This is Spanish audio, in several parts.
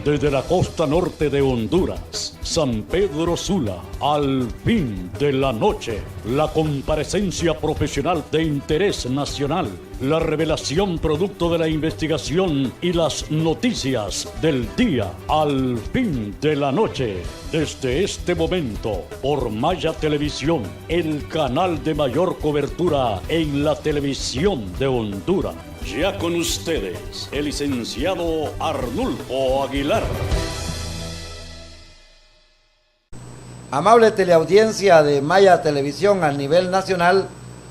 desde la costa norte de Honduras, San Pedro Sula, al fin de la noche, la comparecencia profesional de interés nacional, la revelación producto de la investigación y las noticias del día, al fin de la noche. Desde este momento, por Maya Televisión, el canal de mayor cobertura en la televisión de Honduras. Ya con ustedes, el licenciado Arnulfo Aguilar. Amable teleaudiencia de Maya Televisión a nivel nacional,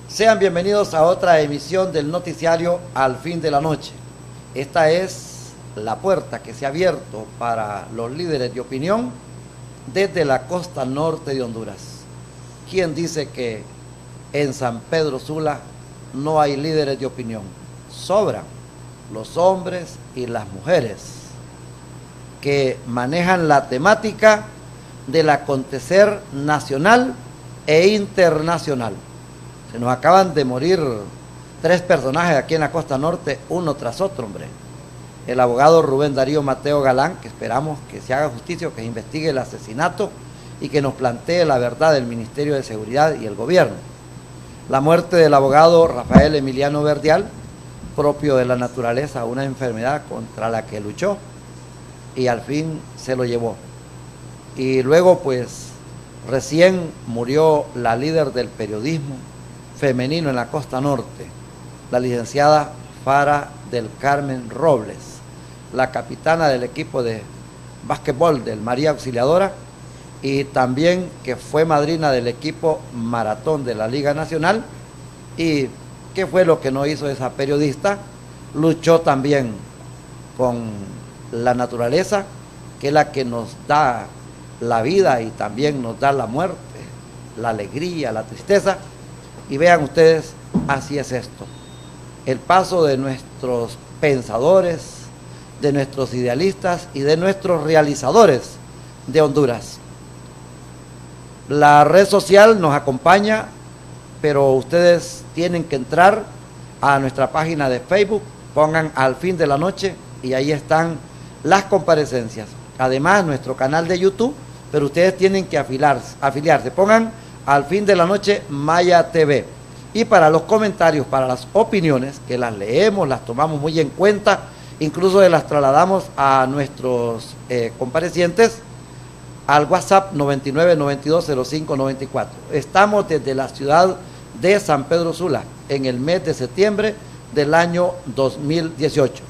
sean bienvenidos a otra emisión del noticiario Al Fin de la Noche. Esta es la puerta que se ha abierto para los líderes de opinión desde la costa norte de Honduras. ¿Quién dice que en San Pedro Sula no hay líderes de opinión? Sobran los hombres y las mujeres que manejan la temática del acontecer nacional e internacional. Se nos acaban de morir 3 personajes aquí en la costa norte, uno tras otro, hombre. El abogado Rubén Darío Mateo Galán, que esperamos que se haga justicia, que se investigue el asesinato y que nos plantee la verdad del Ministerio de Seguridad y el gobierno. La muerte del abogado Rafael Emiliano Verdial, propio de la naturaleza, una enfermedad contra la que luchó y al fin se lo llevó. Y luego pues recién murió la líder del periodismo femenino en la costa norte, la licenciada Fara del Carmen Robles, la capitana del equipo de básquetbol del María Auxiliadora y también que fue madrina del equipo maratón de la Liga Nacional. Y ¿qué fue lo que no hizo esa periodista? Luchó también con la naturaleza, que es la que nos da la vida y también nos da la muerte, la alegría, la tristeza. Y vean ustedes, así es esto. El paso de nuestros pensadores, de nuestros idealistas y de nuestros realizadores de Honduras. La red social nos acompaña, pero ustedes tienen que entrar a nuestra página de Facebook, pongan Al Fin de la Noche y ahí están las comparecencias. Además, nuestro canal de YouTube, pero ustedes tienen que afiliarse. Pongan Al Fin de la Noche Maya TV. Y para los comentarios, para las opiniones, que las leemos, las tomamos muy en cuenta, incluso las trasladamos a nuestros comparecientes al WhatsApp 99920594. Estamos desde la ciudad de San Pedro Sula en el mes de septiembre del año 2018.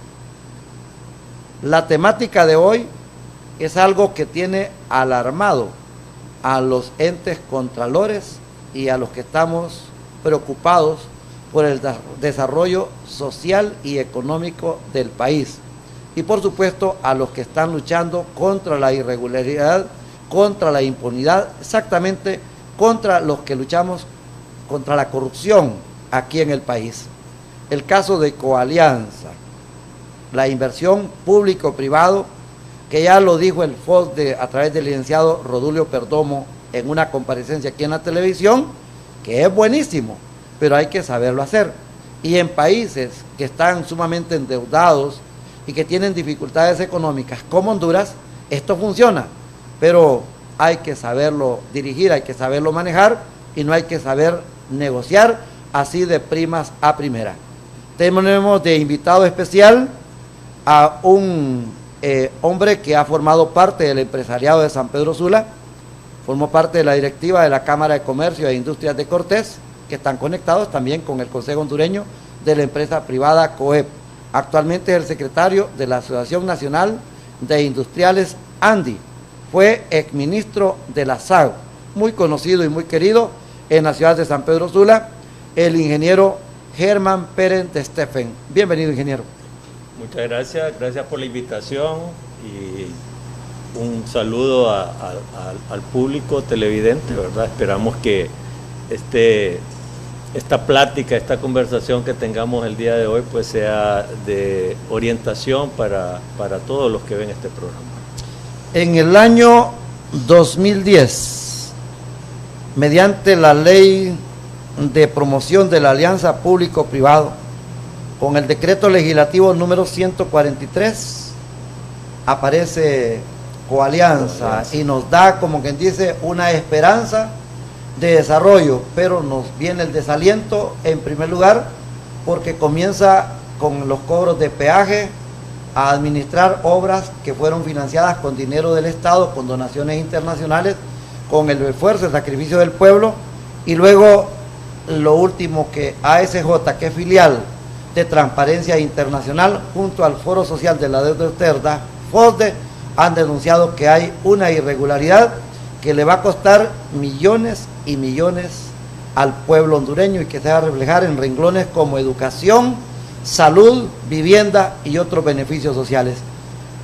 La temática de hoy es algo que tiene alarmado a los entes contralores y a los que estamos preocupados por el desarrollo social y económico del país, y por supuesto a los que están luchando contra la irregularidad, contra la impunidad, exactamente contra los que luchamos contra la corrupción aquí en el país. El caso de Coalianza, la inversión público-privado, que ya lo dijo el FOS a través del licenciado Rodulio Perdomo en una comparecencia aquí en la televisión, que es buenísimo, pero hay que saberlo hacer. Y en países que están sumamente endeudados y que tienen dificultades económicas como Honduras, esto funciona, pero hay que saberlo dirigir, hay que saberlo manejar y no hay que saber negociar así de primas a primera. Tenemos de invitado especial a un hombre que ha formado parte del empresariado de San Pedro Sula, formó parte de la directiva de la Cámara de Comercio e Industrias de Cortés, que están conectados también con el Consejo Hondureño de la empresa privada COEP. Actualmente es el secretario de la Asociación Nacional de Industriales ANDI, fue exministro de la SAG, muy conocido y muy querido en la ciudad de San Pedro Sula, el ingeniero Germán Pérez de Steffen. Bienvenido, ingeniero. Muchas gracias, gracias por la invitación y un saludo al público televidente, ¿verdad? Esperamos que esta plática, esta conversación que tengamos el día de hoy, pues sea de orientación para todos los que ven este programa. En el año 2010, mediante la ley de promoción de la alianza público-privado, con el decreto legislativo número 143, aparece Coalianza y nos da, como quien dice, una esperanza de desarrollo, pero nos viene el desaliento en primer lugar porque comienza con los cobros de peaje a administrar obras que fueron financiadas con dinero del Estado, con donaciones internacionales, con el esfuerzo, el sacrificio del pueblo, y luego lo último, que ASJ, que es filial de Transparencia Internacional, junto al Foro Social de la Deuda Externa, FOSDE, han denunciado que hay una irregularidad que le va a costar millones y millones al pueblo hondureño y que se va a reflejar en renglones como educación, salud, vivienda y otros beneficios sociales.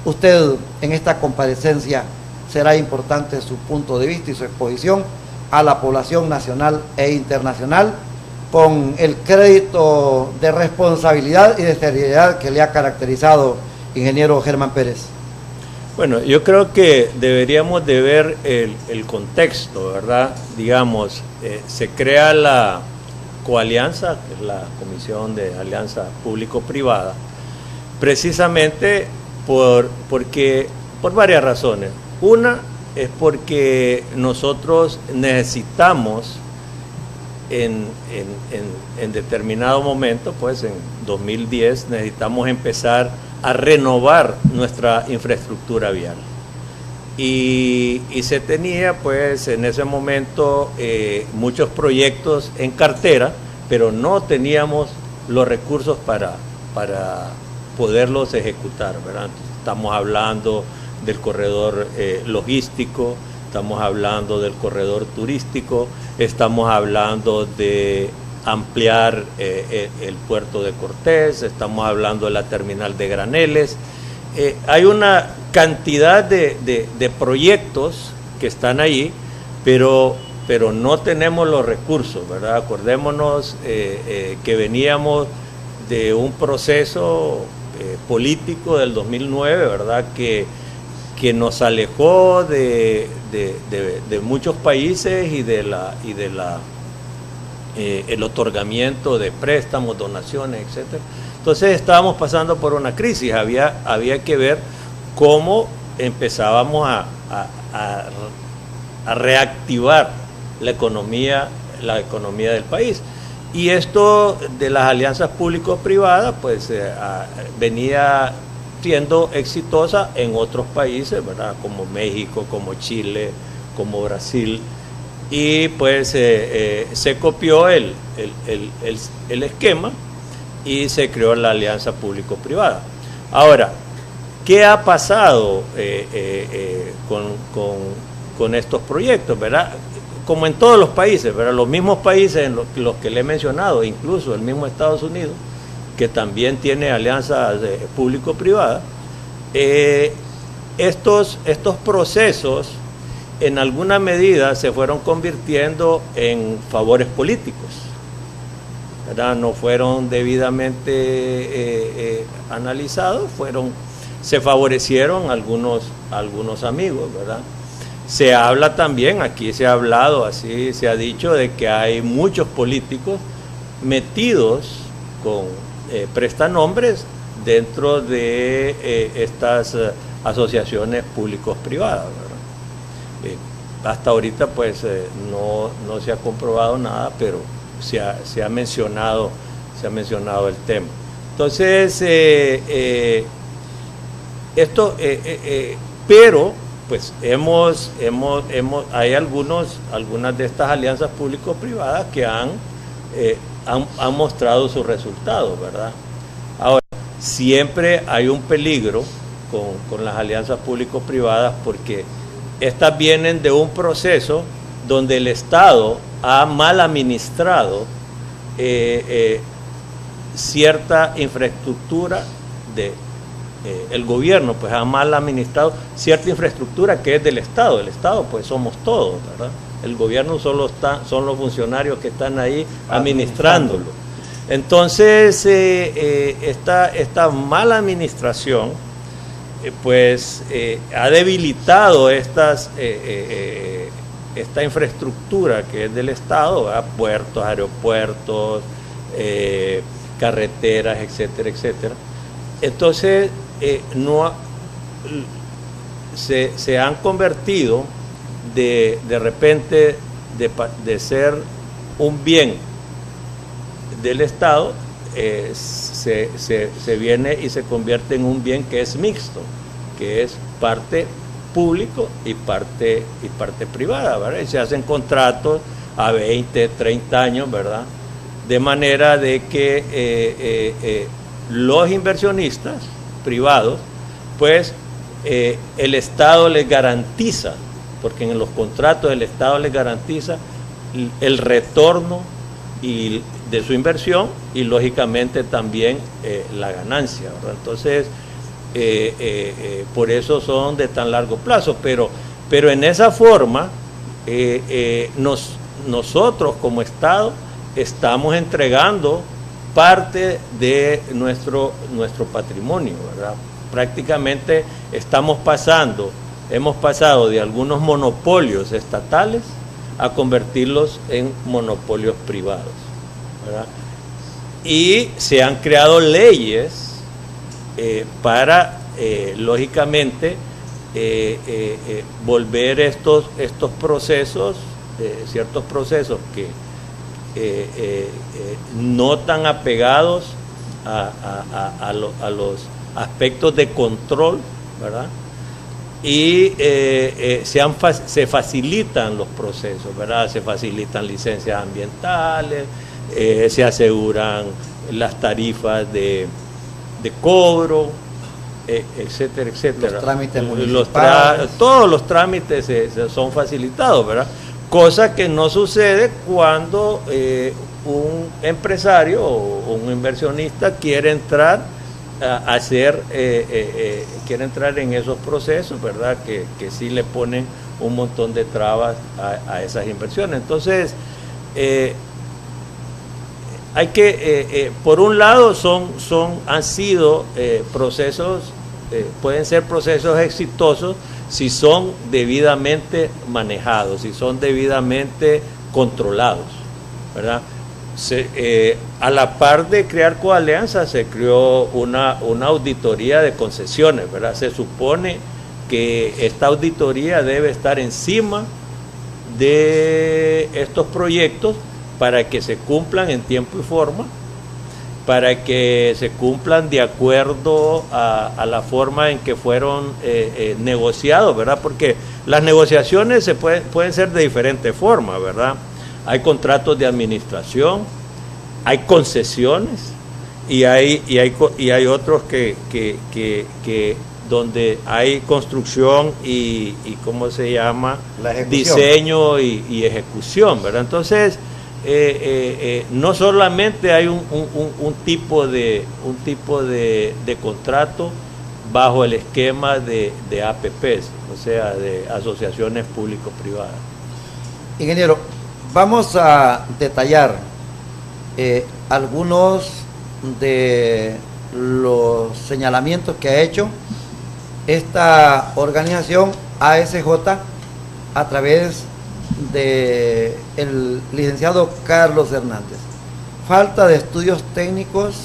Usted, en esta comparecencia, será importante su punto de vista y su exposición a la población nacional e internacional, con el crédito de responsabilidad y de seriedad que le ha caracterizado, ingeniero Germán Pérez. Bueno, yo creo que deberíamos de ver el contexto, ¿verdad? Digamos, se crea la Coalianza, que es la Comisión de Alianza Público-Privada, precisamente por varias razones. Una es porque nosotros necesitamos en determinado momento, pues en 2010, necesitamos empezar a renovar nuestra infraestructura vial. Y se tenía, pues, en ese momento muchos proyectos en cartera, pero no teníamos los recursos para poderlos ejecutar, ¿verdad? Estamos hablando del corredor logístico, estamos hablando del corredor turístico, estamos hablando de ampliar el puerto de Cortés, estamos hablando de la terminal de Graneles. Hay una cantidad de proyectos que están ahí, pero no tenemos los recursos, ¿verdad? Acordémonos que veníamos de un proceso político del 2009, ¿verdad? Que nos alejó de muchos países y el otorgamiento de préstamos, donaciones, etcétera. Entonces estábamos pasando por una crisis, había que ver cómo empezábamos a reactivar la economía del país. Y esto de las alianzas público-privadas, pues venía siendo exitosa en otros países, ¿verdad? Como México, como Chile, como Brasil. Y pues se copió el esquema y se creó la alianza público-privada. Ahora, ¿qué ha pasado con estos proyectos, verdad? Como en todos los países, ¿verdad? Los mismos países en los que le he mencionado, incluso el mismo Estados Unidos, que también tiene alianzas público-privadas, estos procesos en alguna medida se fueron convirtiendo en favores políticos, ¿verdad? No fueron debidamente analizados, se favorecieron algunos amigos, ¿verdad? Se habla también, aquí se ha hablado, así se ha dicho, de que hay muchos políticos metidos con prestanombres dentro de estas asociaciones públicos-privadas, ¿verdad? Hasta ahorita pues no se ha comprobado nada, pero se ha mencionado el tema. Entonces pero pues hay algunas de estas alianzas público-privadas que han mostrado sus resultados, ¿verdad? Ahora, siempre hay un peligro con las alianzas público-privadas porque estas vienen de un proceso donde el Estado ha mal administrado cierta infraestructura el gobierno pues ha mal administrado cierta infraestructura que es del Estado. El Estado pues somos todos, ¿verdad? El gobierno son los funcionarios que están ahí administrándolo. Entonces esta mala administración ha debilitado esta infraestructura que es del Estado, ¿verdad? Puertos, aeropuertos, carreteras, etcétera, etcétera. Entonces se han convertido de repente de ser un bien del Estado, se viene y se convierte en un bien que es mixto, que es parte público y parte privada, ¿verdad? Y se hacen contratos a 20, 30 años, ¿verdad? De manera de que los inversionistas privados, pues el Estado les garantiza, porque en los contratos el Estado les garantiza el retorno de su inversión y lógicamente también la ganancia, ¿verdad? Entonces, por eso son de tan largo plazo, pero en esa forma nosotros como Estado estamos entregando parte de nuestro patrimonio, ¿verdad? Prácticamente hemos pasado de algunos monopolios estatales a convertirlos en monopolios privados, ¿verdad? Y se han creado leyes para, lógicamente, volver estos procesos, ciertos procesos que no tan apegados a los aspectos de control, ¿verdad? Y se facilitan los procesos, ¿verdad? Se facilitan licencias ambientales, se aseguran las tarifas de cobro, etcétera, etcétera. Los trámites municipales. Todos los trámites son facilitados, ¿verdad? Cosa que no sucede cuando un empresario o un inversionista quiere entrar quiere entrar en esos procesos, ¿verdad? Que sí le ponen un montón de trabas a esas inversiones. Entonces, hay que, por un lado, han sido procesos, pueden ser procesos exitosos si son debidamente manejados, si son debidamente controlados, ¿verdad? A la par de crear Coalianza se creó una auditoría de concesiones, ¿verdad? Se supone que esta auditoría debe estar encima de estos proyectos para que se cumplan en tiempo y forma, para que se cumplan de acuerdo a la forma en que fueron negociados, ¿verdad? Porque las negociaciones pueden ser de diferentes formas, ¿verdad? Hay contratos de administración, hay concesiones y hay otros que donde hay construcción y ¿cómo se llama? Diseño y ejecución, ¿verdad? Entonces, no solamente hay un tipo de contrato bajo el esquema de APPs, o sea, de asociaciones público-privadas. Ingeniero, vamos a detallar algunos de los señalamientos que ha hecho esta organización ASJ a través del licenciado Carlos Hernández. Falta de estudios técnicos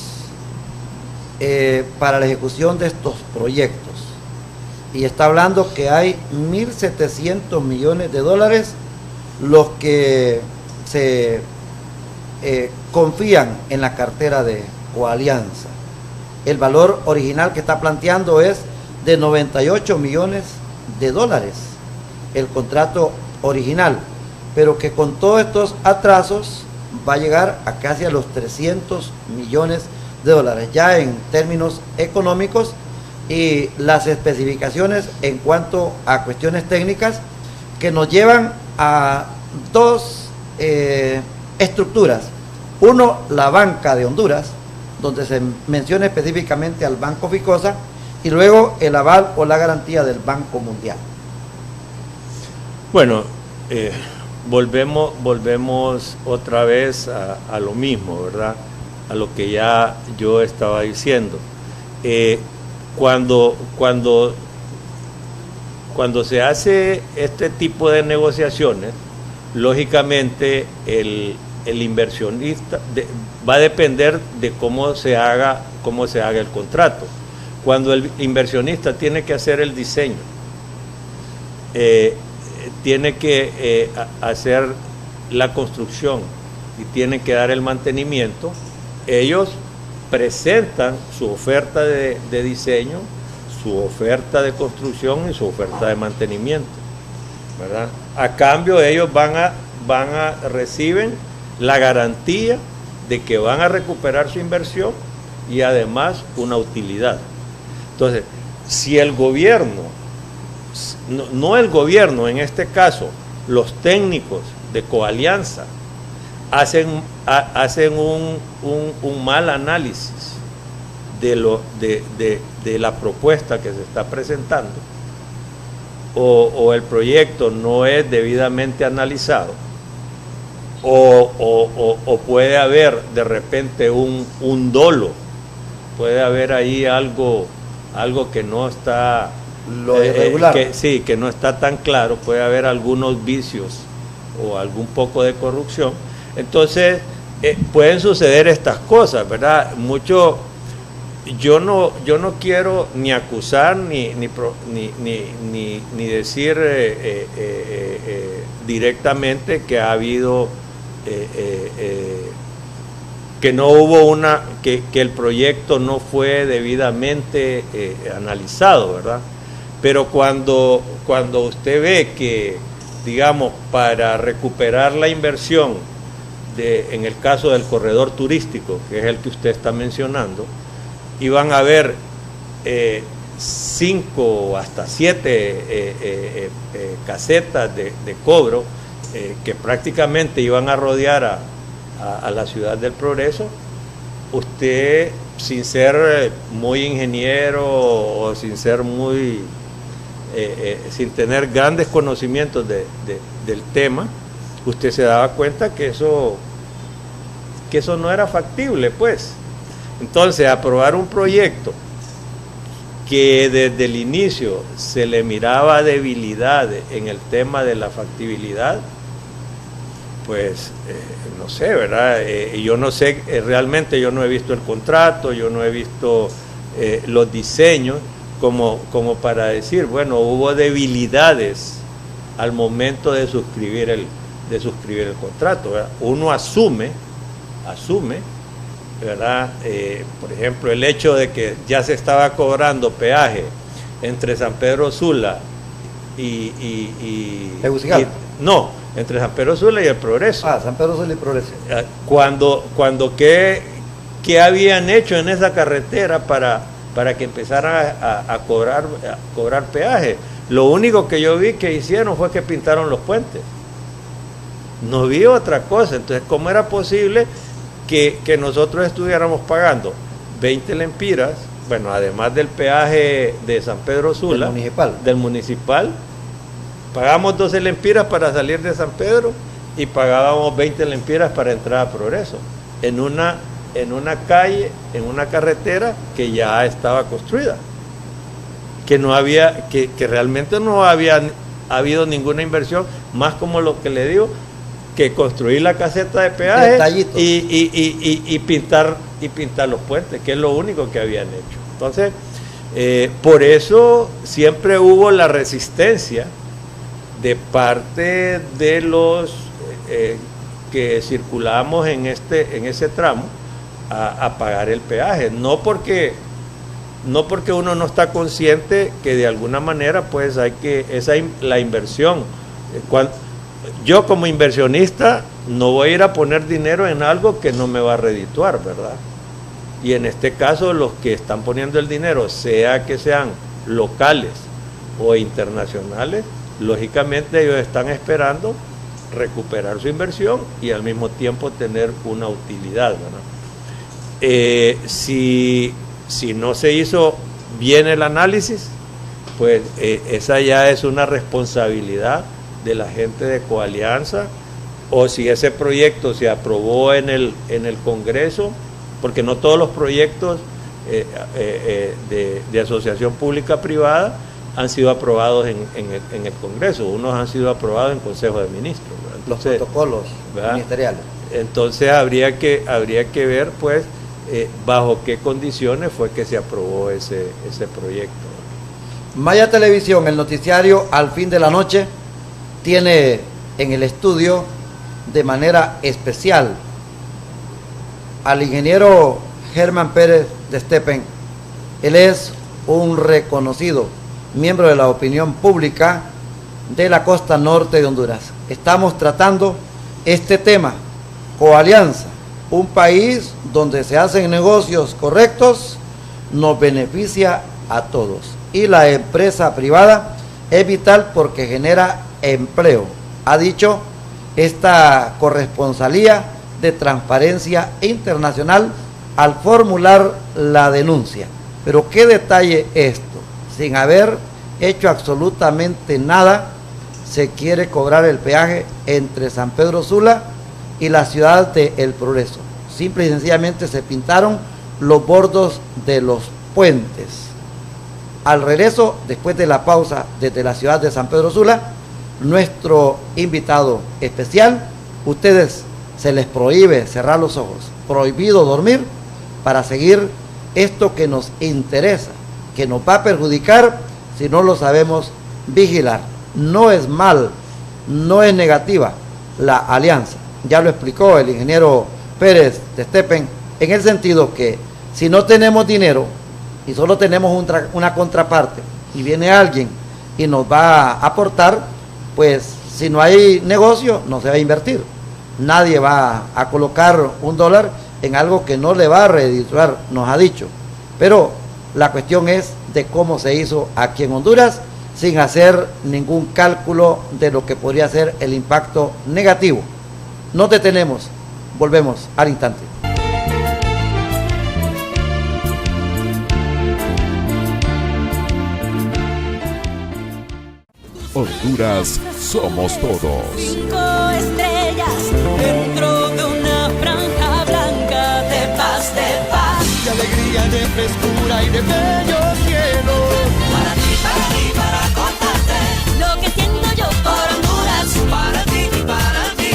para la ejecución de estos proyectos. Y está hablando que hay 1.700 millones de dólares los que se confían en la cartera de Coalianza. El valor original que está planteando es de 98 millones de dólares, el contrato original, pero que con todos estos atrasos va a llegar a casi a los 300 millones de dólares, ya en términos económicos, y las especificaciones en cuanto a cuestiones técnicas que nos llevan a dos estructuras. Uno, la banca de Honduras, donde se menciona específicamente al Banco Ficosa, y luego el aval o la garantía del Banco Mundial. Bueno, volvemos otra vez a lo mismo, ¿verdad? A lo que ya yo estaba diciendo. Cuando se hace este tipo de negociaciones, lógicamente el inversionista va a depender de cómo se haga el contrato. cuando el inversionista tiene que hacer el diseño, tiene que hacer la construcción y tiene que dar el mantenimiento, ellos presentan su oferta de diseño, su oferta de construcción y su oferta de mantenimiento, ¿verdad? A cambio ellos reciben la garantía de que van a recuperar su inversión y además una utilidad. Entonces, si el gobierno, no el gobierno en este caso, los técnicos de Coalianza hacen un mal análisis de la propuesta que se está presentando, o el proyecto no es debidamente analizado, o puede haber de repente un dolo, puede haber ahí algo que no está lo irregular, que no está tan claro, puede haber algunos vicios o algún poco de corrupción. Entonces pueden suceder estas cosas, ¿verdad? Yo no quiero ni acusar ni decir directamente que ha habido que no hubo que el proyecto no fue debidamente analizado, ¿verdad? Pero cuando usted ve que, digamos, para recuperar la inversión en el caso del corredor turístico, que es el que usted está mencionando, iban a haber 5 hasta 7 casetas de cobro que prácticamente iban a rodear a la ciudad del Progreso, usted, sin ser muy ingeniero o sin ser muy sin tener grandes conocimientos del tema, usted se daba cuenta que eso no era factible, pues. Entonces, aprobar un proyecto que desde el inicio se le miraba debilidad en el tema de la factibilidad, pues no sé, ¿verdad? Yo no sé, realmente yo no he visto el contrato, yo no he visto los diseños como para decir, bueno, hubo debilidades al momento de suscribir el contrato, ¿verdad? Uno asume, ¿verdad? Por ejemplo, el hecho de que ya se estaba cobrando peaje entre San Pedro Sula entre San Pedro Sula y el Progreso. San Pedro Sula y Progreso. Cuando ¿qué habían hecho en esa carretera para que empezaran a cobrar peaje? Lo único que yo vi que hicieron fue que pintaron los puentes. No vi otra cosa. Entonces, ¿cómo era posible que nosotros estuviéramos pagando 20 lempiras, bueno, además del peaje de San Pedro Sula, del municipal, pagamos 12 lempiras para salir de San Pedro y pagábamos 20 lempiras para entrar a Progreso, en una calle, en una carretera que ya estaba construida, que realmente no había habido ninguna inversión, más como lo que le digo, que construir la caseta de peaje y pintar los puentes, que es lo único que habían hecho. Entonces, por eso siempre hubo la resistencia de parte de los que circulamos en ese tramo a pagar el peaje, no porque uno no está consciente que de alguna manera pues la inversión, yo como inversionista no voy a ir a poner dinero en algo que no me va a redituar, ¿verdad? Y en este caso los que están poniendo el dinero, sea que sean locales o internacionales, lógicamente ellos están esperando recuperar su inversión y al mismo tiempo tener una utilidad, ¿verdad? Si no se hizo bien el análisis, pues esa ya es una responsabilidad de la gente de Coalianza, o si ese proyecto se aprobó en el Congreso, porque no todos los proyectos de asociación pública-privada han sido aprobados en el Congreso, unos han sido aprobados en Consejo de Ministros, ¿verdad? Entonces, los protocolos, ¿verdad?, ministeriales. Entonces habría que ver pues bajo qué condiciones fue que se aprobó ese proyecto. Maya Televisión, el noticiario Al Fin de la Noche, tiene en el estudio de manera especial al ingeniero Germán Pérez de Estepen. Él es un reconocido miembro de la opinión pública de la costa norte de Honduras. Estamos tratando este tema, coalianza, un país donde se hacen negocios correctos, nos beneficia a todos. Y la empresa privada es vital porque genera empleo, ha dicho esta corresponsalía de Transparencia Internacional al formular la denuncia. Pero qué detalle esto, sin haber hecho absolutamente nada, se quiere cobrar el peaje entre San Pedro Sula y la ciudad de El Progreso. Simple y sencillamente se pintaron los bordos de los puentes. Al regreso, después de la pausa desde la ciudad de San Pedro Sula, nuestro invitado especial, ustedes se les prohíbe cerrar los ojos, prohibido dormir para seguir esto que nos interesa, que nos va a perjudicar si no lo sabemos vigilar. No es mal, no es negativa la alianza. Ya lo explicó el ingeniero Pérez de Estepen, en el sentido que si no tenemos dinero y solo tenemos una contraparte y viene alguien y nos va a aportar, pues si no hay negocio no se va a invertir. Nadie va a colocar $1 en algo que no le va a redituar, nos ha dicho. Pero la cuestión es de cómo se hizo aquí en Honduras, sin hacer ningún cálculo de lo que podría ser el impacto negativo. Nos detenemos, volvemos al instante. Honduras somos todos. 5 estrellas dentro de una franja blanca de paz, de alegría, de frescura y de bello cielo. Para contarte lo que siento yo por Honduras. Para ti y para ti,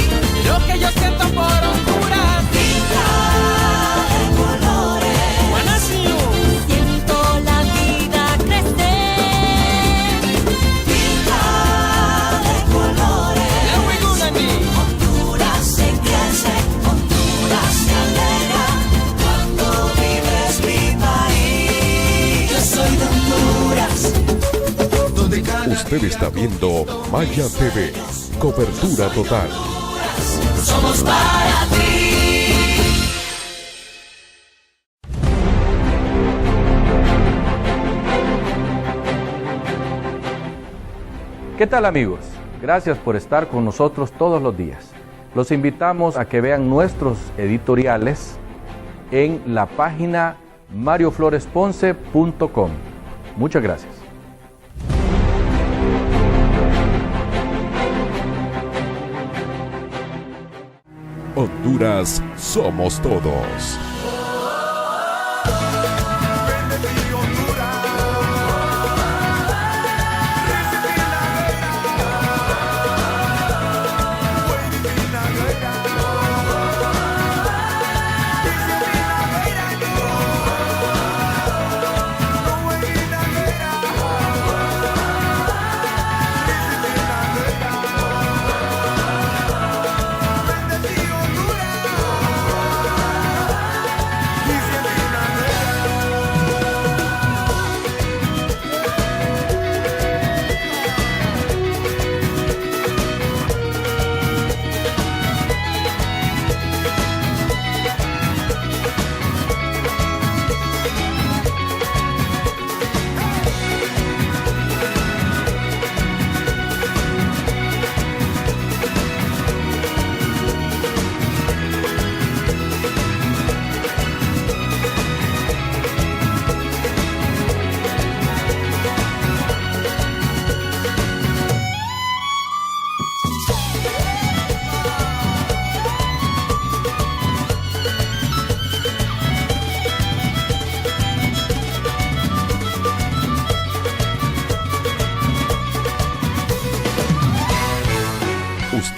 lo que yo siento por Honduras. Pinta de colores, buena nación. Siento la vida crecer. Pinta de colores, Honduras se crece, Honduras se alegra cuando vives mi país. Yo soy de Honduras. Usted está viendo Maya TV, cobertura total. Somos para ti. ¿Qué tal, amigos? Gracias por estar con nosotros todos los días. Los invitamos a que vean nuestros editoriales en la página mariofloresponce.com. Muchas gracias. Honduras somos todos.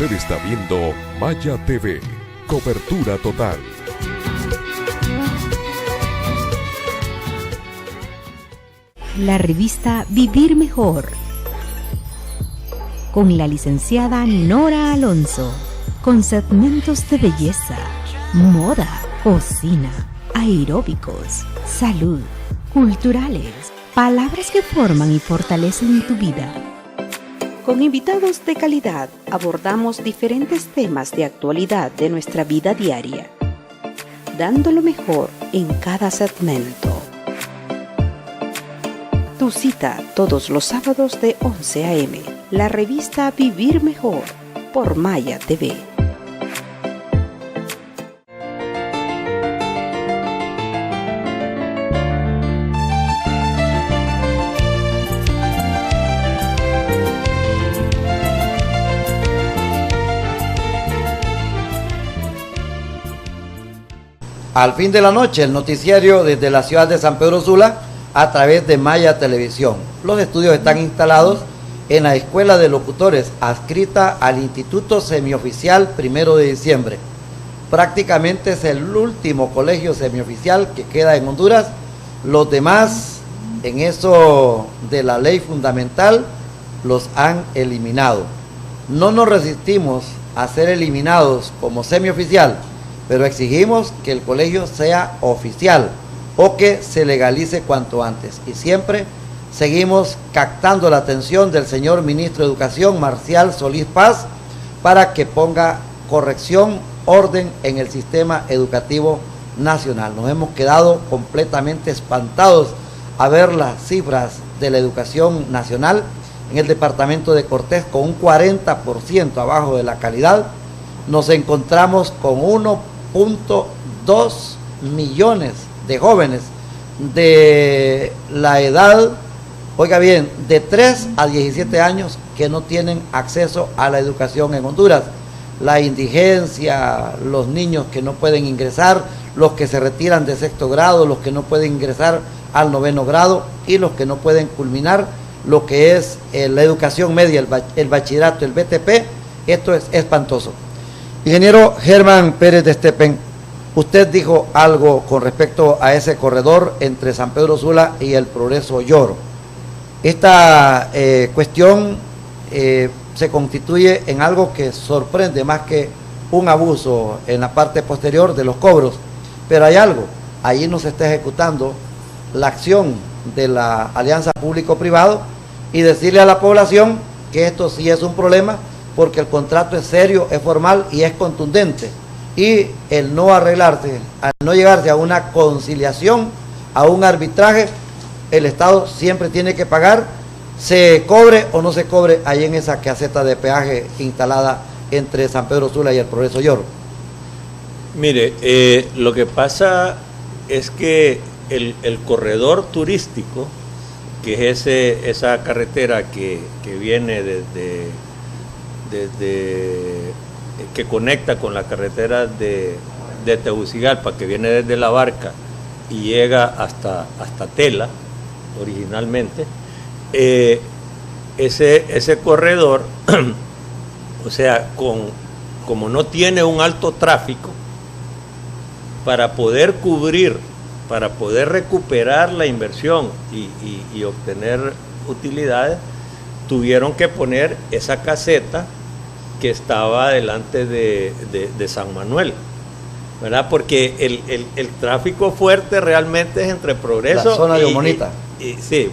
Usted está viendo Maya TV, cobertura total. la revista Vivir Mejor, con la licenciada Nora Alonso, con segmentos de belleza, moda, cocina, aeróbicos, salud, culturales, palabras que forman y fortalecen tu vida. Con invitados de calidad abordamos diferentes temas de actualidad de nuestra vida diaria, dando lo mejor en cada segmento. Tu cita todos los sábados de 11 a.m. La revista Vivir Mejor por Maya TV. Al fin de la noche, el noticiario desde la ciudad de San Pedro Sula a través de Maya Televisión. Los estudios están instalados en la Escuela de Locutores, adscrita al Instituto Semioficial 1 de Diciembre. Prácticamente es el último colegio semioficial que queda en Honduras. Los demás, en eso de la ley fundamental, los han eliminado. No nos resistimos a ser eliminados como semioficial, pero exigimos que el colegio sea oficial o que se legalice cuanto antes. Y siempre seguimos captando la atención del señor ministro de Educación, Marcial Solís Paz, para que ponga corrección, orden en el sistema educativo nacional. Nos hemos quedado completamente espantados a ver las cifras de la educación nacional en el departamento de Cortés con un 40% abajo de la calidad. Nos encontramos con 1.2 millones de jóvenes de la edad, oiga bien, de 3 a 17 años que no tienen acceso a la educación en Honduras. La indigencia, los niños que no pueden ingresar, los que se retiran de 6º grado, los que no pueden ingresar al 9º grado y los que no pueden culminar lo que es la educación media, el bachillerato, el BTP. Esto es espantoso. Ingeniero Germán Pérez de Estepen, usted dijo algo con respecto a ese corredor entre San Pedro Sula y el Progreso Lloro. Esta cuestión se constituye en algo que sorprende más que un abuso en la parte posterior de los cobros, pero hay algo, allí no se está ejecutando la acción de la alianza público-privado y decirle a la población que esto sí es un problema porque el contrato es serio, es formal y es contundente, y el no arreglarse, al no llegarse a una conciliación, a un arbitraje, el Estado siempre tiene que pagar, se cobre o no se cobre ahí en esa caseta de peaje instalada entre San Pedro Sula y el Progreso Lloro. Mire, lo que pasa es que el corredor turístico, que es esa carretera que viene desde que conecta con la carretera de Tegucigalpa, que viene desde La Barca y llega hasta Tela originalmente, ese corredor, o sea, como no tiene un alto tráfico, para poder recuperar la inversión y obtener utilidades, tuvieron que poner esa caseta que estaba delante de San Manuel, ¿verdad? Porque el tráfico fuerte realmente es entre Progreso la zona de Omonita. Sí,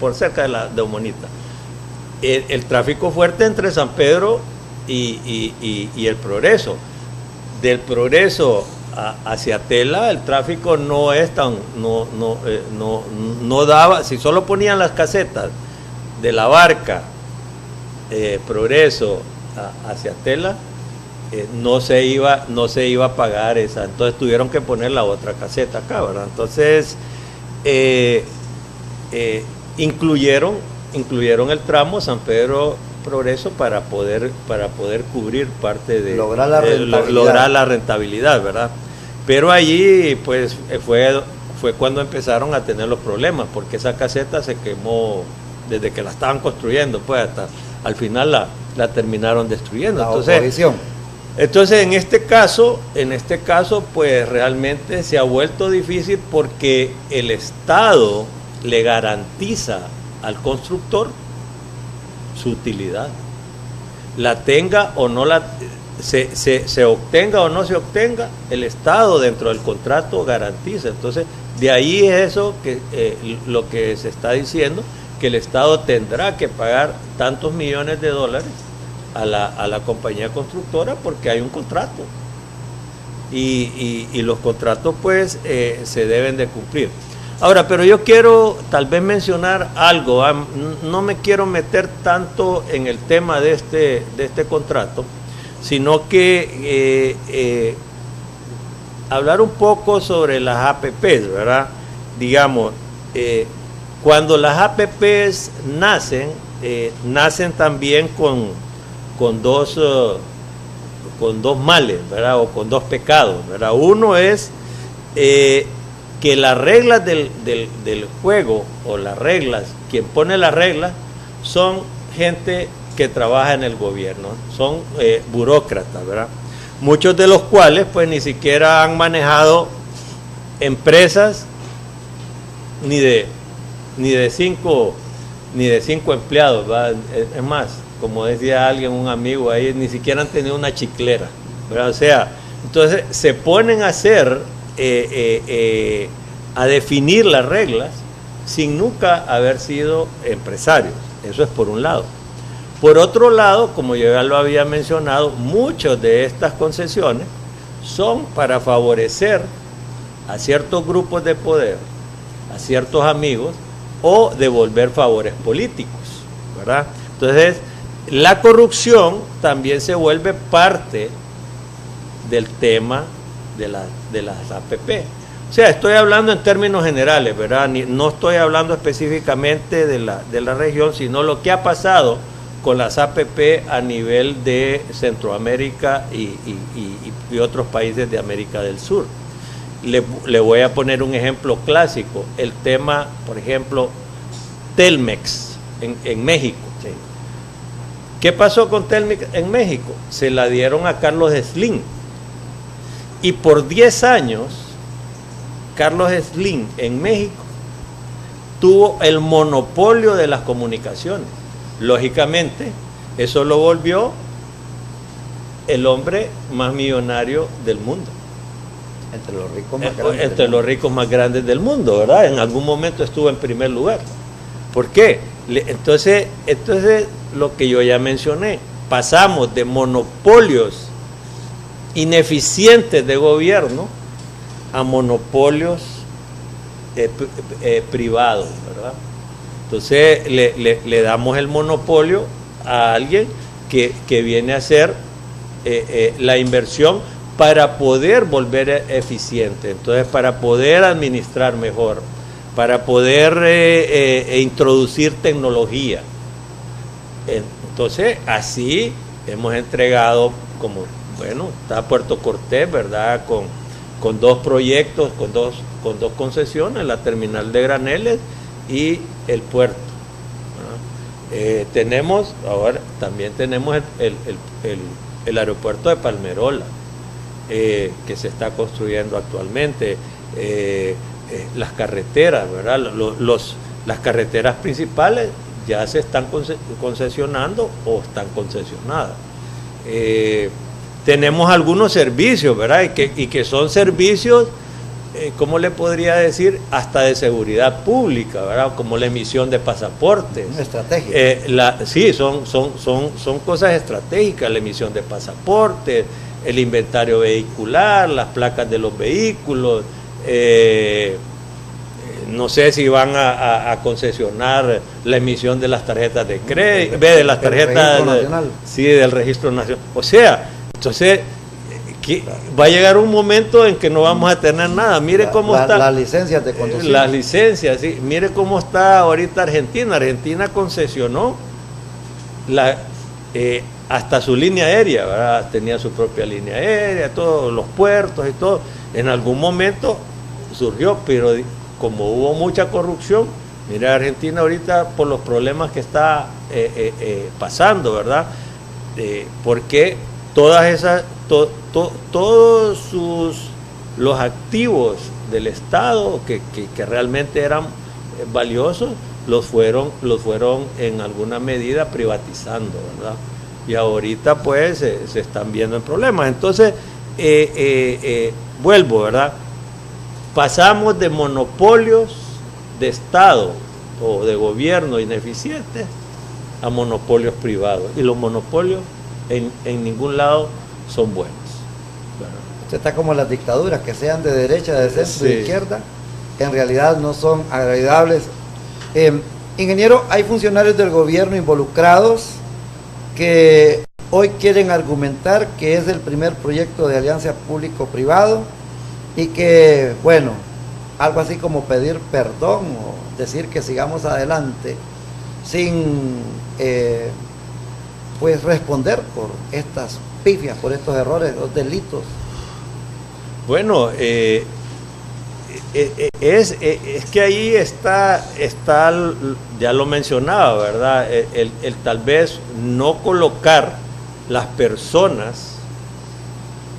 por cerca de Omonita. El tráfico fuerte entre San Pedro y el Progreso. Del Progreso hacia Tela, el tráfico no es tan, no daba, si solo ponían las casetas de La Barca, Progreso hacia Tela, no se iba a pagar esa, entonces tuvieron que poner la otra caseta acá, ¿verdad? Entonces incluyeron el tramo San Pedro Progreso para poder cubrir parte de lograr la rentabilidad, ¿verdad? Pero allí pues fue cuando empezaron a tener los problemas, porque esa caseta se quemó desde que la estaban construyendo, pues hasta al final la terminaron destruyendo. Entonces en este caso pues realmente se ha vuelto difícil porque el Estado le garantiza al constructor su utilidad. La tenga o no se obtenga o no se obtenga, el Estado dentro del contrato garantiza. Entonces, de ahí es eso que lo que se está diciendo, que el Estado tendrá que pagar tantos millones de dólares a la compañía constructora porque hay un contrato. Y los contratos pues se deben de cumplir. Ahora, pero yo quiero tal vez mencionar algo, no me quiero meter tanto en el tema de este contrato, sino que hablar un poco sobre las APPs, ¿verdad? Digamos, cuando las APPs nacen también con dos males, ¿verdad? O con dos pecados, ¿verdad? Uno es que las reglas del juego, o las reglas, quien pone las reglas son gente que trabaja en el gobierno, son burócratas, ¿verdad? Muchos de los cuales pues ni siquiera han manejado empresas ni de 5 empleados, ¿verdad? Es más, como decía alguien, un amigo ahí, ni siquiera han tenido una chiclera, ¿verdad? O sea, entonces se ponen a hacer, a definir las reglas sin nunca haber sido empresarios. Eso es por un lado. Por otro lado, como yo ya lo había mencionado, muchas de estas concesiones son para favorecer a ciertos grupos de poder, a ciertos amigos, o devolver favores políticos, ¿verdad? Entonces, la corrupción también se vuelve parte del tema de las APP. O sea, estoy hablando en términos generales, ¿verdad? No estoy hablando específicamente de la región, sino lo que ha pasado con las APP a nivel de Centroamérica y otros países de América del Sur. Le voy a poner un ejemplo clásico, el tema, por ejemplo, Telmex en México. Sí. ¿Qué pasó con Telmex en México? Se la dieron a Carlos Slim. Y por 10 años, Carlos Slim en México tuvo el monopolio de las comunicaciones. Lógicamente, eso lo volvió el hombre más millonario del mundo. Entre los ricos más grandes. Entre los ricos más grandes del mundo, ¿verdad? En algún momento estuvo en primer lugar. ¿Por qué? Entonces, lo que yo ya mencioné, pasamos de monopolios ineficientes de gobierno a monopolios privados, ¿verdad? Entonces le damos el monopolio a alguien que viene a hacer la inversión para poder volver eficiente, entonces para poder administrar mejor, para poder introducir tecnología. Entonces así hemos entregado, como bueno, está Puerto Cortés, ¿verdad? Con 2 proyectos, con dos concesiones, la terminal de graneles y el puerto. También tenemos el aeropuerto de Palmerola, que se está construyendo actualmente, las carreteras, ¿verdad? Las carreteras principales ya se están concesionando o están concesionadas. Tenemos algunos servicios, ¿verdad? Y que son servicios, ¿cómo le podría decir? Hasta de seguridad pública, ¿verdad? Como la emisión de pasaportes. Una estrategia. Sí, son cosas estratégicas, la emisión de pasaportes, el inventario vehicular, las placas de los vehículos. No sé si van a concesionar la emisión de las tarjetas de crédito, de las tarjetas del registro nacional. O sea, entonces va a llegar un momento en que no vamos a tener nada. Mire cómo está. Las licencias de conducir. Las licencias, sí. Mire cómo está ahorita Argentina. Argentina concesionó hasta su línea aérea, ¿verdad? Tenía su propia línea aérea, todos los puertos y todo. En algún momento surgió, pero como hubo mucha corrupción, mire Argentina ahorita por los problemas que está pasando, ¿verdad? Porque todos los activos del Estado que realmente eran valiosos los fueron en alguna medida privatizando, ¿verdad? Y ahorita pues se están viendo en problemas. Entonces, vuelvo, ¿verdad? Pasamos de monopolios de Estado o de gobierno ineficientes a monopolios privados. Y los monopolios en ningún lado son buenos. Usted está como las dictaduras, que sean de derecha, de centro, de izquierda, en realidad no son agradables. Ingeniero, hay funcionarios del gobierno involucrados que hoy quieren argumentar que es el primer proyecto de alianza público-privado y que, bueno, algo así como pedir perdón o decir que sigamos adelante sin pues responder por estas pifias, por estos errores, los delitos. Bueno, es que ahí está, ya lo mencionaba, ¿verdad? El tal vez no colocar las personas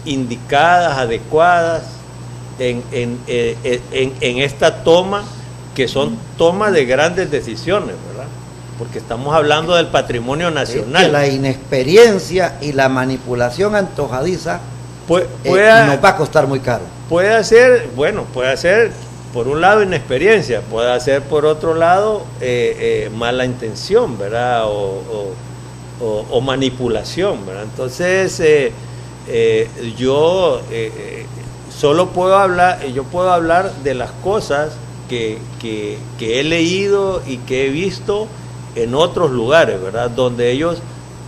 indicadas, adecuadas en esta toma, que son tomas de grandes decisiones, ¿verdad? Porque estamos hablando del patrimonio nacional. Es que la inexperiencia y la manipulación antojadiza nos va a costar muy caro. Puede ser por un lado inexperiencia, puede ser por otro lado mala intención, ¿verdad? O manipulación, ¿verdad? Entonces yo puedo hablar de las cosas que he leído y que he visto en otros lugares, ¿verdad? Donde ellos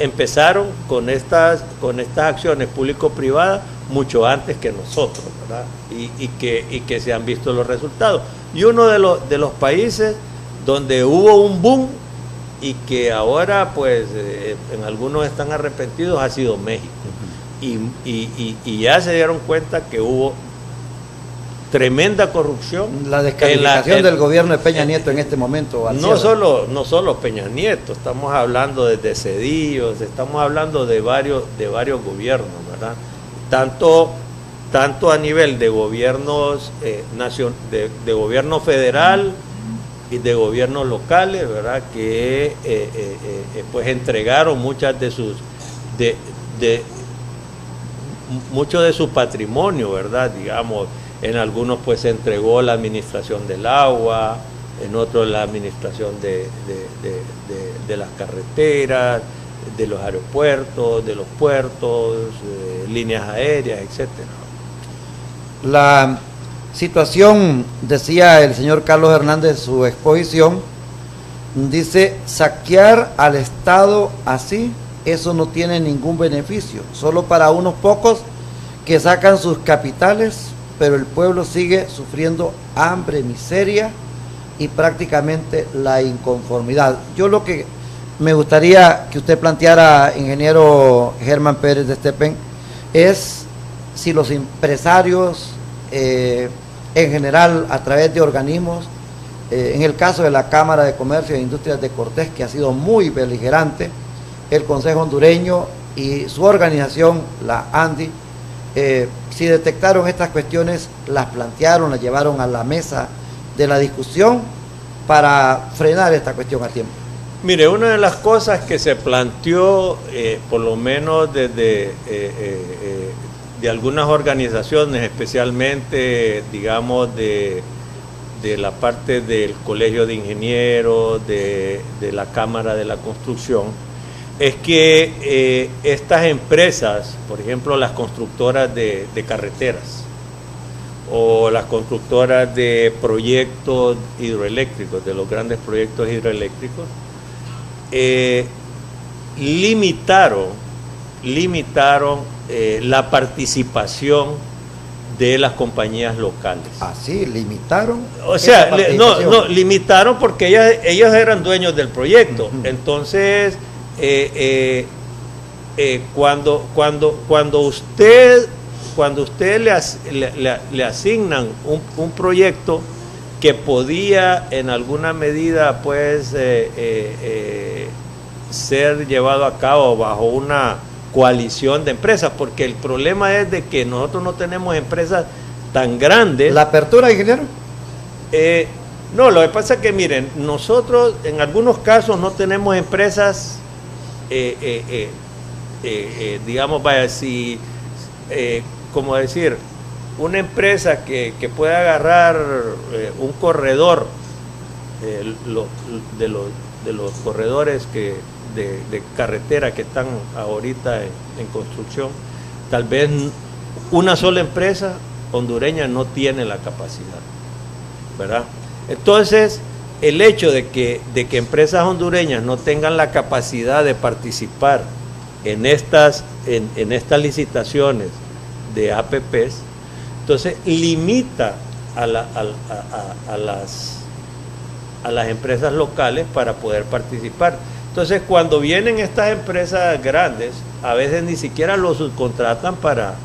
empezaron con estas acciones público-privadas mucho antes que nosotros, ¿verdad? Y que se han visto los resultados. Y uno de los países donde hubo un boom y que ahora pues en algunos están arrepentidos ha sido México. Y ya se dieron cuenta que hubo tremenda corrupción. La descalificación del gobierno de Peña Nieto en este momento. No solo Peña Nieto, estamos hablando de Cedillo, estamos hablando de varios gobiernos, ¿verdad? Tanto a nivel de gobiernos de gobierno federal y de gobiernos locales, ¿verdad? Que pues entregaron mucho de su patrimonio, ¿verdad? Digamos, en algunos pues se entregó la administración del agua, en otros la administración de las carreteras, de los aeropuertos, de los puertos, líneas aéreas, etcétera. La situación, decía el señor Carlos Hernández en su exposición, dice: saquear al Estado así, eso no tiene ningún beneficio, solo para unos pocos que sacan sus capitales, pero el pueblo sigue sufriendo hambre, miseria y prácticamente la inconformidad. Yo lo que me gustaría que usted planteara, ingeniero Germán Pérez de Estepen, es si los empresarios en general, a través de organismos, en el caso de la Cámara de Comercio e Industrias de Cortés, que ha sido muy beligerante, el Consejo Hondureño y su organización, la ANDI, si detectaron estas cuestiones, las plantearon, las llevaron a la mesa de la discusión para frenar esta cuestión a tiempo. Mire, una de las cosas que se planteó, por lo menos desde de algunas organizaciones, especialmente, digamos, de la parte del Colegio de Ingenieros, de la Cámara de la Construcción, es que estas empresas, por ejemplo, las constructoras de carreteras o las constructoras de proyectos hidroeléctricos, de los grandes proyectos hidroeléctricos, limitaron la participación de las compañías locales. ¿Ah, sí? ¿Limitaron? O sea, no, limitaron porque ellos eran dueños del proyecto. Entonces, cuando usted le asignan un proyecto que podía en alguna medida pues ser llevado a cabo bajo una coalición de empresas, porque el problema es de que nosotros no tenemos empresas tan grandes. ¿La apertura, ingeniero? No, lo que pasa es que miren, nosotros en algunos casos no tenemos empresas, digamos, vaya, si, como decir, una empresa que pueda agarrar un corredor, de los corredores de carretera que están ahorita en construcción, tal vez una sola empresa hondureña no tiene la capacidad, ¿verdad? Entonces, el hecho de que empresas hondureñas no tengan la capacidad de participar en estas licitaciones de APPs, entonces limita a las empresas locales para poder participar. Entonces, cuando vienen estas empresas grandes, a veces ni siquiera los subcontratan para